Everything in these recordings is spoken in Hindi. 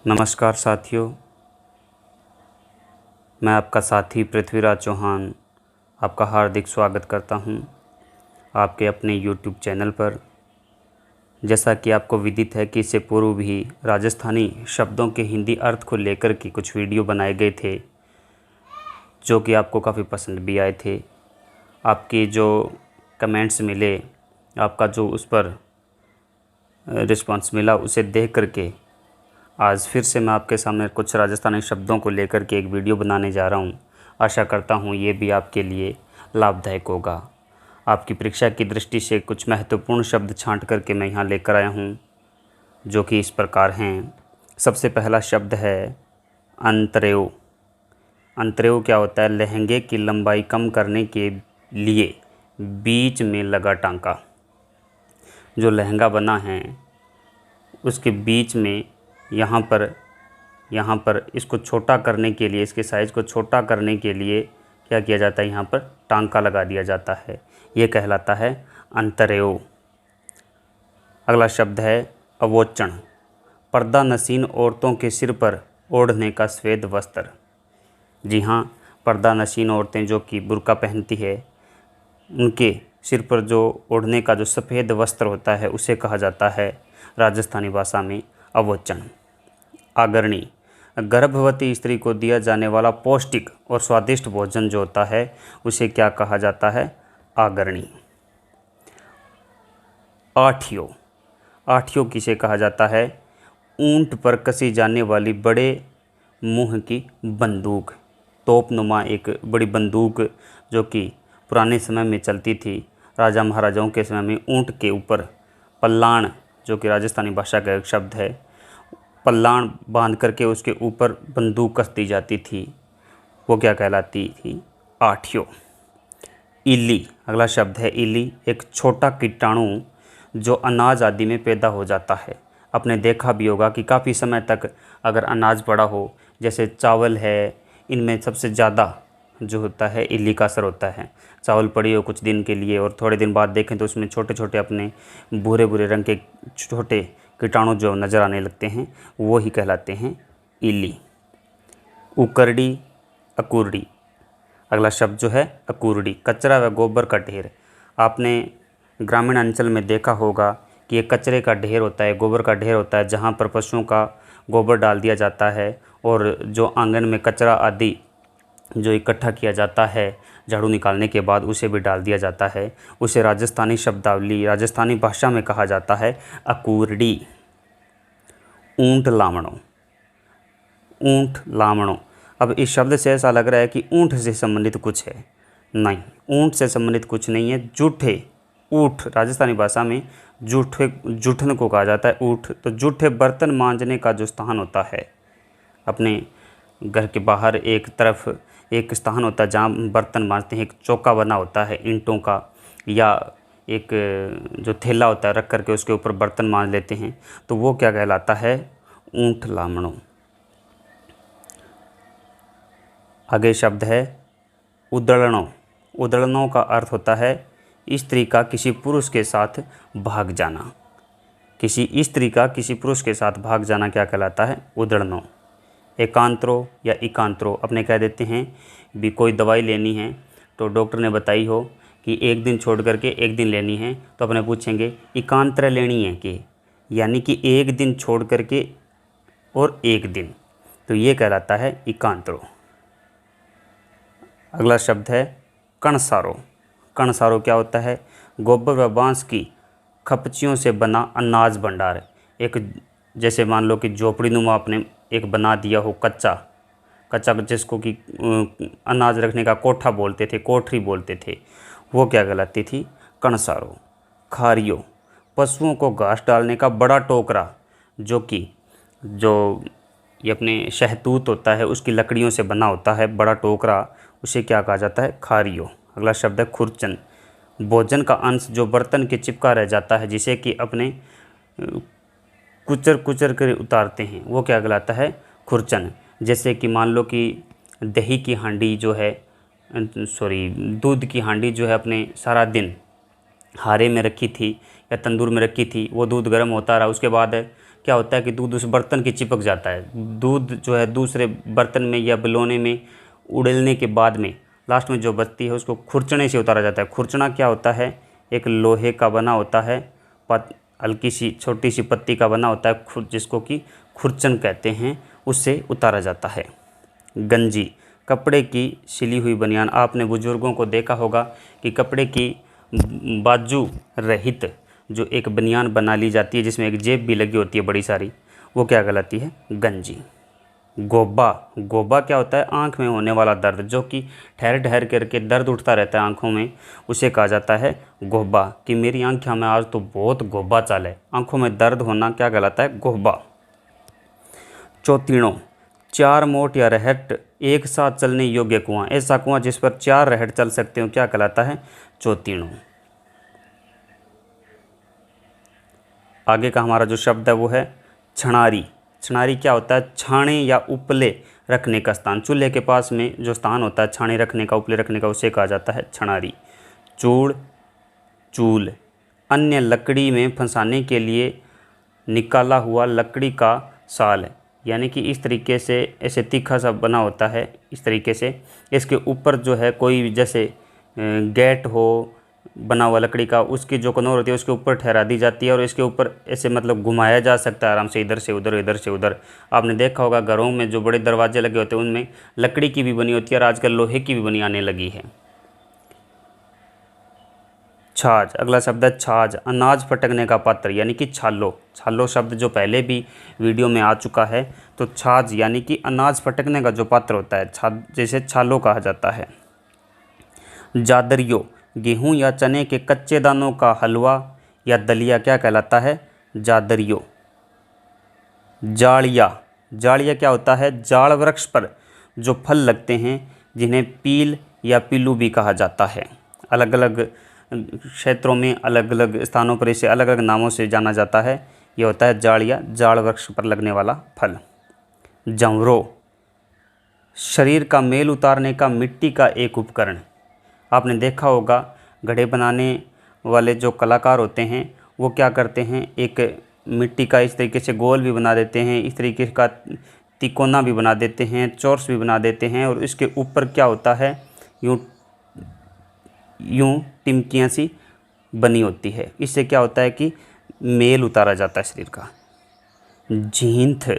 नमस्कार साथियों, मैं आपका साथी पृथ्वीराज चौहान आपका हार्दिक स्वागत करता हूं आपके अपने YouTube चैनल पर। जैसा कि आपको विदित है कि इससे पूर्व भी राजस्थानी शब्दों के हिंदी अर्थ को लेकर के कुछ वीडियो बनाए गए थे, जो कि आपको काफ़ी पसंद भी आए थे। आपके जो कमेंट्स मिले, आपका जो उस पर रिस्पांस मिला, उसे देख करके आज फिर से मैं आपके सामने कुछ राजस्थानी शब्दों को लेकर के एक वीडियो बनाने जा रहा हूँ। आशा करता हूँ ये भी आपके लिए लाभदायक होगा। आपकी परीक्षा की दृष्टि से कुछ महत्वपूर्ण शब्द छांट करके मैं यहाँ लेकर आया हूँ, जो कि इस प्रकार हैं। सबसे पहला शब्द है अंतर्यो। अंतर्यो क्या होता है? लहंगे की लंबाई कम करने के लिए बीच में लगा टांका। जो लहंगा बना है उसके बीच में यहाँ पर इसको छोटा करने के लिए, इसके साइज़ को छोटा करने के लिए क्या किया जाता है? यहाँ पर टांका लगा दिया जाता है। ये कहलाता है अंतर्यो। अगला शब्द है अवोचन। पर्दा नशीन औरतों के सिर पर ओढ़ने का श्वेत वस्त्र। जी हाँ, पर्दा नशीन औरतें जो कि बुर्का पहनती है, उनके सिर पर जो ओढ़ने का जो सफ़ेद वस्त्र होता है उसे कहा जाता है राजस्थानी भाषा में अवोचन। आगरणी। गर्भवती स्त्री को दिया जाने वाला पौष्टिक और स्वादिष्ट भोजन जो होता है उसे क्या कहा जाता है? आगरणी। आठियो। आठियो किसे कहा जाता है? ऊंट पर कसी जाने वाली बड़े मुंह की बंदूक। तोपनुमा एक बड़ी बंदूक जो कि पुराने समय में चलती थी। राजा महाराजाओं के समय में ऊंट के ऊपर पल्लाण, जो कि राजस्थानी भाषा का एक शब्द है, पल्लाण बांध करके उसके ऊपर बंदूक कस दी जाती थी। वो क्या कहलाती थी? आठियो। इल्ली। अगला शब्द है इल्ली। एक छोटा कीटाणु जो अनाज आदि में पैदा हो जाता है। आपने देखा भी होगा कि काफ़ी समय तक अगर अनाज पड़ा हो, जैसे चावल है, इनमें सबसे ज़्यादा जो होता है इल्ली का असर होता है। चावल पड़ी हो कुछ दिन के लिए और थोड़े दिन बाद देखें तो उसमें छोटे छोटे अपने भूरे भूरे रंग के छोटे कीटाणु जो नज़र आने लगते हैं, वो ही कहलाते हैं इल्ली। उकरड़ी, अकुरड़ी। अगला शब्द जो है अकुरड़ी। कचरा व गोबर का ढेर। आपने ग्रामीण अंचल में देखा होगा कि एक कचरे का ढेर होता है, गोबर का ढेर होता है, जहाँ पर पशुओं का गोबर डाल दिया जाता है और जो आंगन में कचरा आदि जो इकट्ठा किया जाता है झाड़ू निकालने के बाद उसे भी डाल दिया जाता है। उसे राजस्थानी शब्दावली, राजस्थानी भाषा में कहा जाता है अकुरड़ी। ऊंट लामणो। ऊंट लामणो। अब इस शब्द से ऐसा लग रहा है कि ऊंट से संबंधित कुछ है। नहीं, ऊंट से संबंधित कुछ नहीं है। जूठे। ऊठ राजस्थानी भाषा में जूठन को कहा जाता है ऊठ। तो जूठे बर्तन मांजने का जो स्थान होता है, अपने घर के बाहर एक तरफ एक स्थान होता है जहाँ बर्तन मांजते हैं। एक चौका बना होता है ईंटों का, या एक जो थैला होता है रख करके उसके ऊपर बर्तन मांज लेते हैं, तो वो क्या कहलाता है? ऊंट लामणो। आगे शब्द है उदड़नो। उदड़नो का अर्थ होता है स्त्री का किसी पुरुष के साथ भाग जाना। किसी स्त्री का किसी पुरुष के साथ भाग जाना क्या कहलाता है? उदड़नो। एकांतरो या एकांतरो। अपने कह देते हैं भी कोई दवाई लेनी है तो डॉक्टर ने बताई हो कि एक दिन छोड़ करके एक दिन लेनी है, तो अपने पूछेंगे एकांतर लेनी है कि, यानी कि एक दिन छोड़ करके और एक दिन, तो ये कहलाता है एकांतरो। अगला शब्द है कणसारो। कणसारो क्या होता है? गोबर व बांस की खपचियों से बना अनाज भंडार। एक जैसे मान लो कि झोपड़ी नुमा आपने एक बना दिया हो कच्चा जिसको कि अनाज रखने का कोठा बोलते थे, कोठरी बोलते थे, वो क्या कहलाती थी? कणसारो। खारियो। पशुओं को घास डालने का बड़ा टोकरा, जो ये अपने शहतूत होता है उसकी लकड़ियों से बना होता है बड़ा टोकरा, उसे क्या कहा जाता है? खारियो। अगला शब्द है खुरचन। भोजन का अंश जो बर्तन के चिपका रह जाता है, जिसे कि अपने कुचर कुचर कर उतारते हैं, वो क्या कहलाता है? खुरचन। जैसे कि मान लो कि दही की हांडी जो है, दूध की हांडी जो है अपने सारा दिन हारे में रखी थी, या या तंदूर में रखी थी, वो दूध गर्म होता रहा, उसके बाद क्या होता है कि दूध उस बर्तन की चिपक जाता है। दूध जो है दूसरे बर्तन में या बिलोने में उड़ेलने के बाद में लास्ट में जो बचती है उसको खुरचने से उतारा जाता है। खुरचना क्या होता है, एक लोहे का बना होता है, हल्की सी छोटी सी पत्ती का बना होता है, जिसको कि खुरचन कहते हैं, उससे उतारा जाता है। गंजी, कपड़े की सिली हुई बनियान। आपने बुजुर्गों को देखा होगा कि कपड़े की बाजू रहित जो एक बनियान बना ली जाती है जिसमें एक जेब भी लगी होती है बड़ी सारी, वो क्या कहलाती है, गंजी। गोबा, गोबा क्या होता है, आँख में होने वाला दर्द, जो कि ठहर ठहर करके दर्द उठता रहता है आँखों में, उसे कहा जाता है गोबा, कि मेरी आँखों में आज तो बहुत गोबा चाल है। आँखों में दर्द होना क्या कहलाता है, गोबा। चौतीणों, 4 मोट या रहट एक साथ चलने योग्य कुआं। ऐसा कुआं जिस पर 4 रहट चल सकते हो क्या कहलाता है, चौतीणों। आगे का हमारा जो शब्द है वो है छणारी। छणारी क्या होता है, छाने या उपले रखने का स्थान। चूल्हे के पास में जो स्थान होता है छाने रखने का, उपले रखने का, उसे कहा जाता है छणारी। चूड़, चूल, अन्य लकड़ी में फंसाने के लिए निकाला हुआ लकड़ी का साल, यानी कि इस तरीके से ऐसे तीखा सा बना होता है, इस तरीके से इसके ऊपर जो है कोई जैसे गेट हो बना हुआ लकड़ी का, उसकी जो कनौर होती है उसके ऊपर ठहरा दी जाती है और इसके ऊपर ऐसे मतलब घुमाया जा सकता है आराम से, इधर से उधर, इधर से उधर। आपने देखा होगा घरों में जो बड़े दरवाजे लगे होते हैं उनमें लकड़ी की भी बनी होती है और आजकल लोहे की भी बनी आने लगी है। छाछ, अगला शब्द है छाछ, अनाज फटकने का पात्र यानी कि छालो। छालो शब्द जो पहले भी वीडियो में आ चुका है, तो छाछ यानी कि अनाज फटकने का जो पात्र होता है, जैसे छालो कहा जाता है। जादरियो, गेहूं या चने के कच्चे दानों का हलवा या दलिया क्या कहलाता है, जादरियो। जाड़िया, जाड़िया क्या होता है, जाड़ वृक्ष पर जो फल लगते हैं जिन्हें पील या पीलू भी कहा जाता है। अलग अलग क्षेत्रों में अलग अलग स्थानों पर इसे अलग अलग नामों से जाना जाता है। यह होता है जाड़िया, जाड़ वृक्ष पर लगने वाला फल। जंवरो, शरीर का मेल उतारने का मिट्टी का एक उपकरण। आपने देखा होगा घड़े बनाने वाले जो कलाकार होते हैं वो क्या करते हैं, एक मिट्टी का इस तरीके से गोल भी बना देते हैं, इस तरीके का तिकोना भी बना देते हैं, चौरस भी बना देते हैं, और इसके ऊपर क्या होता है, यूँ यूँ टिमकियाँ सी बनी होती है। इससे क्या होता है कि मेल उतारा जाता है शरीर का। झींथ,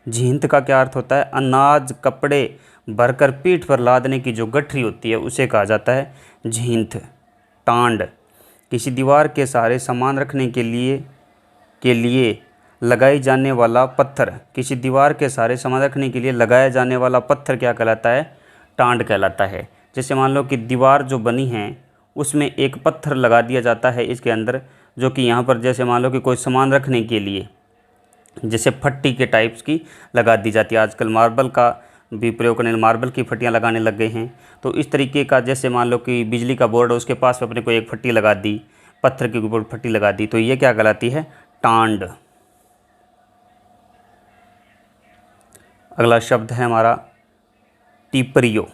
झींथ का क्या अर्थ होता है, अनाज कपड़े भरकर पीठ पर लादने की जो गठरी होती है उसे कहा जाता है झींथ। टांड, किसी दीवार के सहारे सामान रखने के लिए लगाई जाने वाला पत्थर। किसी दीवार के सहारे सामान रखने के लिए लगाया जाने वाला पत्थर क्या कहलाता है, टांड कहलाता है। जैसे मान लो कि दीवार जो बनी है उसमें एक पत्थर लगा दिया जाता है इसके अंदर, जो कि यहाँ पर जैसे मान लो कि कोई सामान रखने के लिए जैसे फट्टी के टाइप्स की लगा दी जाती है। आजकल मार्बल का भी प्रयोग करने, मार्बल की फट्टियाँ लगाने लग गए हैं। तो इस तरीके का जैसे मान लो कि बिजली का बोर्ड है उसके पास अपने को एक फट्टी लगा दी, पत्थर के ऊपर फट्टी लगा दी, तो ये क्या कहलाती है, टांड। अगला शब्द है हमारा टीपरियो।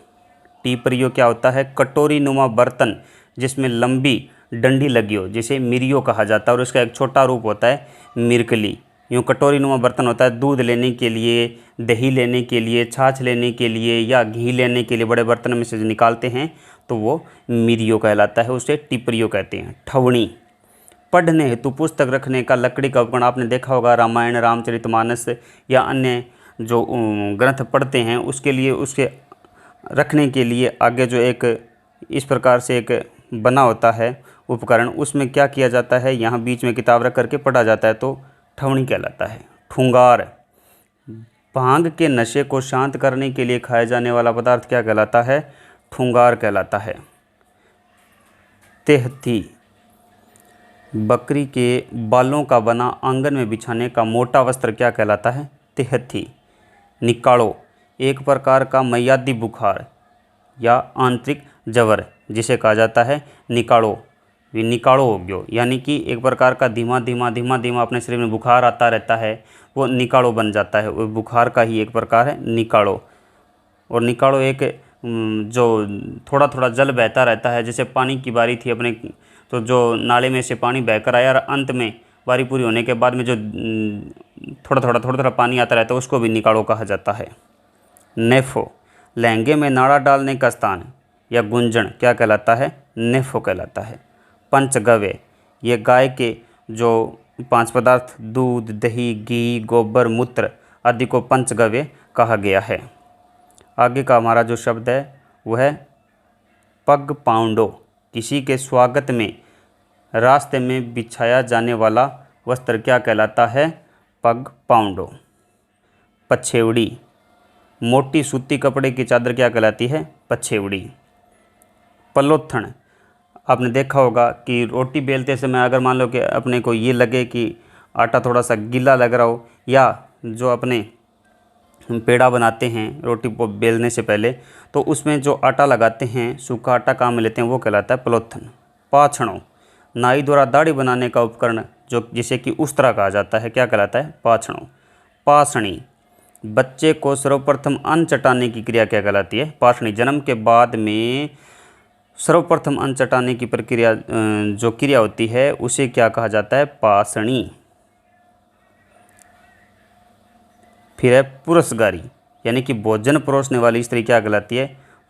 टीपरियो क्या होता है, कटोरी नुमा बर्तन जिसमें लंबी डंडी लगी हो, जिसे मिरियो कहा जाता है, और उसका एक छोटा रूप होता है मिरकली। यूँ कटोरी नुमा बर्तन होता है दूध लेने के लिए, दही लेने के लिए, छाछ लेने के लिए या घी लेने के लिए बड़े बर्तन में से निकालते हैं, तो वो मिरियो कहलाता है, उसे टिपरियो कहते हैं। ठवणी, पढ़ने हेतु पुस्तक रखने का लकड़ी का उपकरण। आपने देखा होगा रामायण, रामचरितमानस या अन्य जो ग्रंथ पढ़ते हैं उसके लिए, उसके रखने के लिए आगे जो एक इस प्रकार से एक बना होता है उपकरण, उसमें क्या किया जाता है, यहाँ बीच में किताब रख करके पढ़ा जाता है, तो ठवणी कहलाता है। ठुंगार, भांग के नशे को शांत करने के लिए खाया जाने वाला पदार्थ क्या कहलाता है, ठुंगार कहलाता है। तेहथी, बकरी के बालों का बना आंगन में बिछाने का मोटा वस्त्र क्या कहलाता है, तेहथी। निकालो, एक प्रकार का मयादी बुखार या आंतरिक जवर जिसे कहा जाता है निकालो। निकालो हो गयो, यानी कि एक प्रकार का धीमा धीमा अपने शरीर में बुखार आता रहता है, वो निकालो बन जाता है। वो बुखार का ही एक प्रकार है निकालो। और निकालो एक जो थोड़ा थोड़ा जल बहता रहता है, जैसे पानी की बारी थी अपने तो जो नाले में से पानी बहकर आया और अंत में बारी पूरी होने के बाद में जो थोड़ा थोड़ा पानी आता रहता है उसको भी निकाड़ो कहा जाता है। नेफो, लहंगे में नाड़ा डालने का स्थान या गुंजन क्या कहलाता है? नेफो कहलाता है। पंचगव्य, ये गाय के जो 5 पदार्थ दूध, दही, घी, गोबर, मूत्र आदि को पंचगव्य कहा गया है। आगे का हमारा जो शब्द है वह है पग पाउंडो, किसी के स्वागत में रास्ते में बिछाया जाने वाला वस्त्र क्या कहलाता है? पग पाउंडो। पछेवड़ी, मोटी सूती कपड़े की चादर क्या कहलाती है? पछेवड़ी। पलोथन, आपने देखा होगा कि रोटी बेलते समय अगर मान लो कि अपने को ये लगे कि आटा थोड़ा सा गीला लग रहा हो, या जो अपने पेड़ा बनाते हैं रोटी को बेलने से पहले, तो उसमें जो आटा लगाते हैं, सूखा आटा काम में लेते हैं, वो कहलाता है पलोथन। पाछड़ों, नाई द्वारा दाढ़ी बनाने का उपकरण जो जिसे कि उस्तरा कहा जाता है, क्या कहलाता है? पाछड़ों। पासणी, बच्चे को सर्वप्रथम अन्न चटाने की क्रिया क्या कहलाती है? पासणी। जन्म के बाद में सर्वप्रथम अन्न चटाने की प्रक्रिया जो क्रिया होती है उसे क्या कहा जाता है? पासणी। फिर है पुरस्गारी, यानी कि भोजन परोसने वाली स्त्री क्या कहलाती है?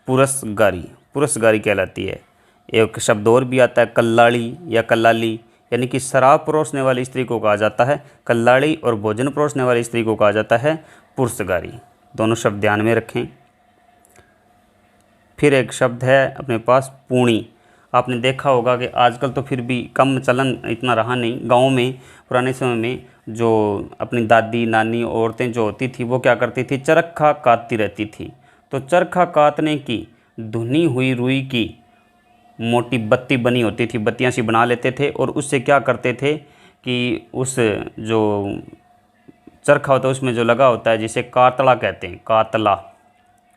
पुरस्गारी। पुरस्गारी कहलाती है। एक शब्द और भी आता है कल्लाड़ी या कल्लाली, यानी कि शराब परोसने वाली स्त्री को कहा जाता है कल्लाड़ी और भोजन परोसने वाली स्त्री को कहा जाता है पुरस्गारी। दोनों शब्द ध्यान में रखें। फिर एक शब्द है अपने पास पूणी। आपने देखा होगा कि आजकल तो फिर भी कम चलन इतना रहा नहीं, गाँव में पुराने समय में जो अपनी दादी नानी औरतें जो होती थी वो क्या करती थी? चरखा काटती रहती थी। तो चरखा काटने की धुनी हुई रुई की मोटी बत्ती बनी होती थी, बत्तियाँ सी बना लेते थे और उससे क्या करते थे कि उस जो चरखा होता है उसमें जो लगा होता है जिसे कातला कहते हैं, कातला,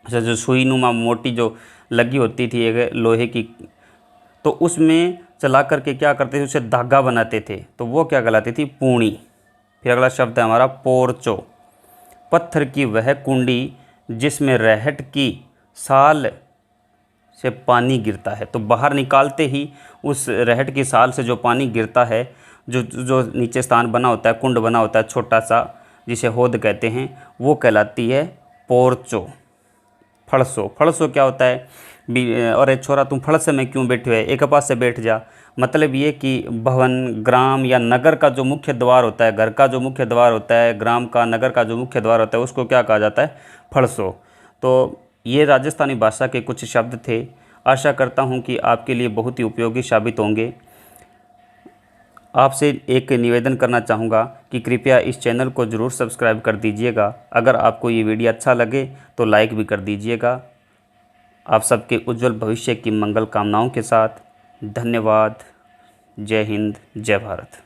अच्छा जो सुई नुमा मोटी जो लगी होती थी एक लोहे की, तो उसमें चला करके क्या करते थे? उसे धागा बनाते थे, तो वो क्या कहलाती थी? पूणी। फिर अगला शब्द है हमारा पोरचो। पत्थर की वह कुंडी जिसमें रहट की साल से पानी गिरता है, तो बाहर निकालते ही उस रहट की साल से जो पानी गिरता है, जो नीचे स्थान बना होता है, कुंड बना होता है छोटा सा जिसे होद कहते हैं, वो कहलाती है पोरचो। फड़सो, फड़सो क्या होता है? अरे छोरा तुम फड़से में क्यों बैठे हुए, एक पास से बैठ जा। मतलब ये कि भवन, ग्राम या नगर का जो मुख्य द्वार होता है, घर का जो मुख्य द्वार होता है, ग्राम का, नगर का जो मुख्य द्वार होता है, उसको क्या कहा जाता है? फड़सो। तो ये राजस्थानी भाषा के कुछ शब्द थे। आशा करता हूँ कि आपके लिए बहुत ही उपयोगी साबित होंगे। आपसे एक निवेदन करना चाहूँगा कि कृपया इस चैनल को ज़रूर सब्सक्राइब कर दीजिएगा। अगर आपको ये वीडियो अच्छा लगे तो लाइक भी कर दीजिएगा। आप सबके उज्जवल भविष्य की मंगल कामनाओं के साथ धन्यवाद। जय हिंद, जय भारत।